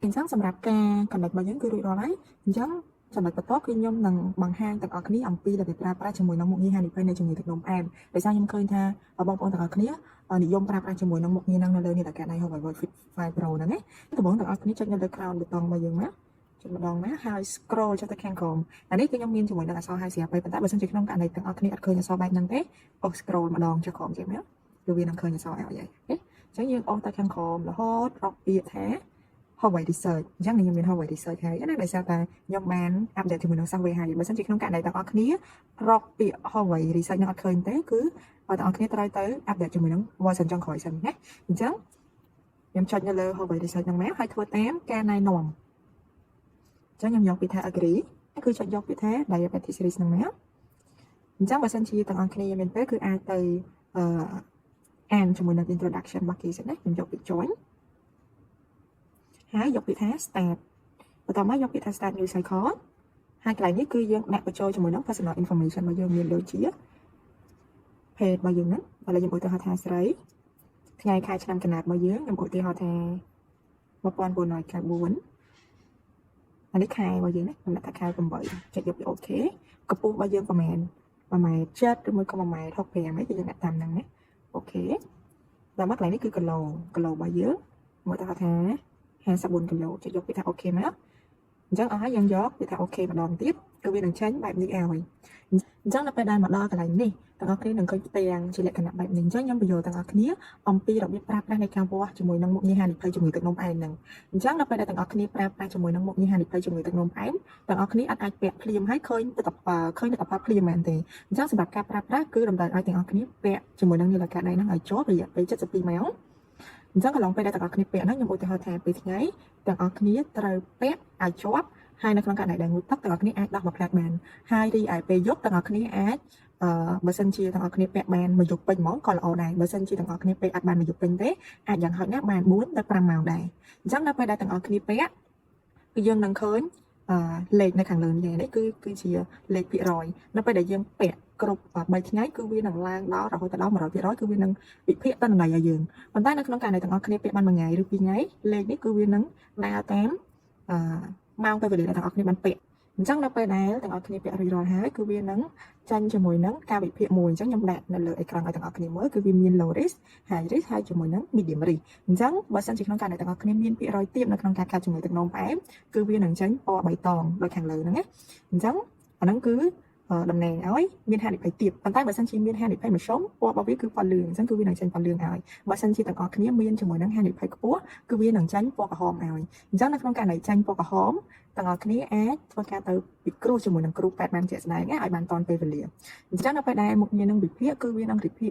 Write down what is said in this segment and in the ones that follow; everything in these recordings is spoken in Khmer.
អញ្ចឹងសម្រាប់ការកំណត់របស់យើងគឺរួចរាល់ហើយអញ្ចឹងចំណុចបន្ទាប់គឺខ្ញុំនឹងបង្ហាញទាំងអស់គ្នាអំពីរបៀបប្រើប្រាស់ជាមួយនឹងមុខងារហានិភ័យនៃជំងឺទឹកនោមផ្អែមដោយសារខ្ញុំឃើញថាបងប្អូនទាំងអស់គ្នានិយមប្រើប្រាស់ជាមួយនឹងមុខងារហ្នឹងនៅលើនេះដែលគេហៅ Huawei Fit 5 Pro ហ្នឹងណាដំបូងទាំងអស់គ្នាចុចនៅលើ crown button របស់យើងមកចុចម្ដងមកហើយ scroll ចុះទៅខាងក្រោមអានេះគឺខ្ញុំមានជាមួយនឹងអក្សរហៅស្រាប់ហើយប៉ុន្តែបើសិនជាក្នុងករណីទាំងអស់គ្នាអត់ឃើញអក្សរបែបហ្នឹងទេអូស scroll ម្ដងចុះក្រោមចេះមកគឺវានឹងឃើញអក្សរឲ្យហើយអញ្ចឹងយើងអូសទៅខាងក្រោមរហូតរកពាក្យថា Huawei Research អញ្ចឹងខ្ញុំមាន Huawei Research ហើយណាដោយសារតែខ្ញុំបានអាប់ដេតជាមួយនឹង software ហើយបើសិនជាក្នុងករណីទាំងអស់គ្នារកពាក្យ Huawei Research នឹងអត់ឃើញទេគឺបងប្អូនគ្នាត្រូវទៅអាប់ដេតជាមួយនឹង version ចុងក្រោយសិនណាអញ្ចឹងខ្ញុំចុចនៅលើ Huawei Research ហ្នឹងមកហើយធ្វើតាមការណែនាំអញ្ចឹងខ្ញុំយកពាក្យថា agree គឺចុចយកពាក្យថា diabetes series ហ្នឹងមកអញ្ចឹងបើសិនជាទាំងអស់គ្នាមានពេលគឺអាចទៅអានជាមួយនឹង introduction របស់គេសិនណាខ្ញុំយកពាក្យ join ហើយយកពាក្យថា start បន្ទាប់មកយកពាក្យថា start new cycle ហើយកន្លែងនេះគឺយើងដាក់បញ្ចូលជាមួយនឹង personal information របស់យើងមានដូចជា page របស់យើងហ្នឹងឥឡូវខ្ញុំឧទាហរណ៍ថាស្រីថ្ងៃខែឆ្នាំកំណើតរបស់យើងខ្ញុំឧទាហរណ៍ថា1994អានេះខែរបស់យើងណាខ្ញុំដាក់ថាខែ8ចុចយកពី OK កម្ពស់របស់យើងប្រហែល1.7ម៉ែត្រឬមួយក៏1.65ម៉ែត្រគឺយើងដាក់តាមហ្នឹងណាអូខេដល់មកកន្លែងនេះគឺគីឡូរបស់យើងមកឧទាហរណ៍ថា54គីឡូចុចយកពាក្យថា OK មកអញ្ចឹងអស់ហើយយើងយកពាក្យថា OK ម្ដងទៀតគឺវានឹងចេញបែបនេះឲ្យអញ្ចឹងដល់ពេលដែលមកដល់កន្លែងនេះទាំងអស់គ្នានឹងឃើញផ្ទាំងជាលក្ខណៈបែបនេះអញ្ចឹងខ្ញុំបញ្យល់ទាំងអស់គ្នាអំពីរបៀបប្រើប្រាស់នៃការវាស់ជាមួយនឹងមុខងារហានិភ័យជំងឺទឹកនោមផ្អែមហ្នឹងអញ្ចឹងដល់ពេលដែលទាំងអស់គ្នាប្រើប្រាស់ជាមួយនឹងមុខងារហានិភ័យជំងឺទឹកនោមផ្អែមទាំងអស់គ្នាអាចពាក់ភ្លាមហើយឃើញទិដ្ឋផលភ្លាមមែនទេអញ្ចឹងសម្រាប់ការប្រើប្រាស់គឺតម្រូវឲ្យទាំងអស់គ្នាពាក់ជាមួយនឹងនាឡិកាដៃហ្នឹងឲ្យជាប់រយៈពេល72ម៉ោងអញ្ចឹងកន្លងពេលដែលទាំងអស់គ្នាពាក់ហ្នឹងខ្ញុំឧទាហរណ៍ថាពេលថ្ងៃទាំងអស់គ្នាត្រូវពាក់ឲ្យជាប់ហើយនៅក្នុងករណីដែលងូតទឹកទាំងអស់គ្នាអាចដោះមកផ្លាតបានហើយរីឯពេលយប់ទាំងអស់គ្នាអាចបើសិនជាទាំងអស់គ្នាពាក់បានមួយយប់ពេញហ្មងក៏ល្អដែរបើសិនជាទាំងអស់គ្នាពាក់អត់បានមួយយប់ពេញទេអាចយ៉ាងហោចណាស់បាន4ទៅ5ម៉ោងដែរអញ្ចឹងនៅពេលដែលទាំងអស់គ្នាពាក់គឺយើងនឹងឃើញលេខនៅខាងលើនេះគឺជាលេខភាគរយនៅពេលដែលយើងពាក់គ្រប់3ថ្ងៃគឺវានឹងឡើងដល់រហូតដល់100%គឺវានឹងវិភាគតនន័យឲ្យយើងប៉ុន្តែនៅក្នុងករណីទាំងអស់គ្នាពាក់បាន1ថ្ងៃឬ2ថ្ងៃលេខនេះគឺវានឹងដើរតាមម៉ោងពេលវេលាដែលទាំងអស់គ្នាបានពាក់អញ្ចឹងនៅពេលដែលទាំងអស់គ្នាពាក់រួចរាល់ហើយគឺវានឹងចាញ់ជាមួយនឹងការវិភាគមួយអញ្ចឹងខ្ញុំដាក់នៅលើអេក្រង់ឲ្យទាំងអស់គ្នាមើលគឺវាមាន low risk high risk ហើយជាមួយនឹង medium risk អញ្ចឹងបើសិនជាក្នុងករណីទាំងអស់គ្នាមានភាគរយទាបនៅក្នុងការកើតជំងឺទឹកនោមផ្អែមគឺវានឹងចាញ់ពណ៌បៃតងដូចខាងលើហ្នឹងណាអញ្ចឹងអាហ្នឹងគឺតំណែងឲ្យមានហានិភ័យទាបប៉ុន្តែបើសិនជាមានហានិភ័យមធ្យមពណ៌របស់វាគឺពណ៌លឿងអញ្ចឹងគឺវានឹងចាញ់ពណ៌លឿងឲ្យបើសិនជាទាំងអស់គ្នាមានជាមួយនឹងហានិភ័យខ្ពស់គឺវានឹងចាញ់ពណ៌ក្រហមឲ្យអញ្ចឹងនៅក្នុងករណីចាញ់ពណ៌ក្រហមទាំងអស់គ្នាអាចធ្វើការទៅពិគ្រោះជាមួយនឹងគ្រូពេទ្យបានជាក់ស្ដែងឲ្យបានតាន់ពេលវេលាអញ្ចឹងនៅពេលដែលមុខងារនឹងវិភាគគឺវានឹងវិភាគ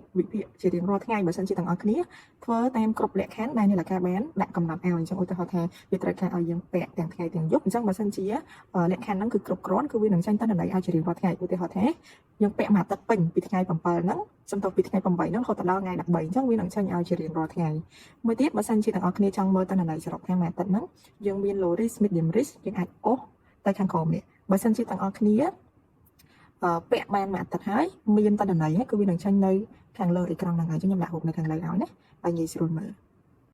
ជារៀងរាល់ថ្ងៃបើសិនជាទាំងអស់គ្នាធ្វើតាមគ្រប់លក្ខខណ្ឌដែលនាឡិកាបានដាក់កំណត់ឲ្យអញ្ចឹងឧទាហរណ៍ថាវាត្រូវការឲ្យយើងពាក់ទាំងថ្ងៃទាំងយប់អញ្ចឹងបើសិនជាលក្ខខណ្ឌហ្នឹងគឺគ្រប់គ្រាន់គឺវានឹងចាញ់តនន័យឲ្យជារៀងរាល់ថ្ងៃឧទាហរណ៍ថាយើងពាក់មួយអាទិត្យពេញពីថ្ងៃ7ហ្នឹងសំទោសពីថ្ងៃ8ហ្នឹងរហូតដល់ថ្ងៃ13អញ្ចឹងវានឹងចាញ់ឲ្យជារៀងរាល់ថ្ងៃមួយទៀតបើសិនជាទាំងអស់គ្នាចង់មើលតនន័យសរុបថ្ងៃមួយអាទិត្យហ្នឹងយើងមាន low risk medium risk យើងអាចអូសទៅខាងក្រោមនេះបើសិនជាទាំងអស់គ្នាពាក់បានមួយអាទិត្យហើយមានតនន័យគឺវានឹងចាញ់នៅខាងលើអេក្រង់ហ្នឹងហើយខ្ញុំដាក់រូបនៅខាងលើឲ្យណាឲ្យងាយស្រួលមើល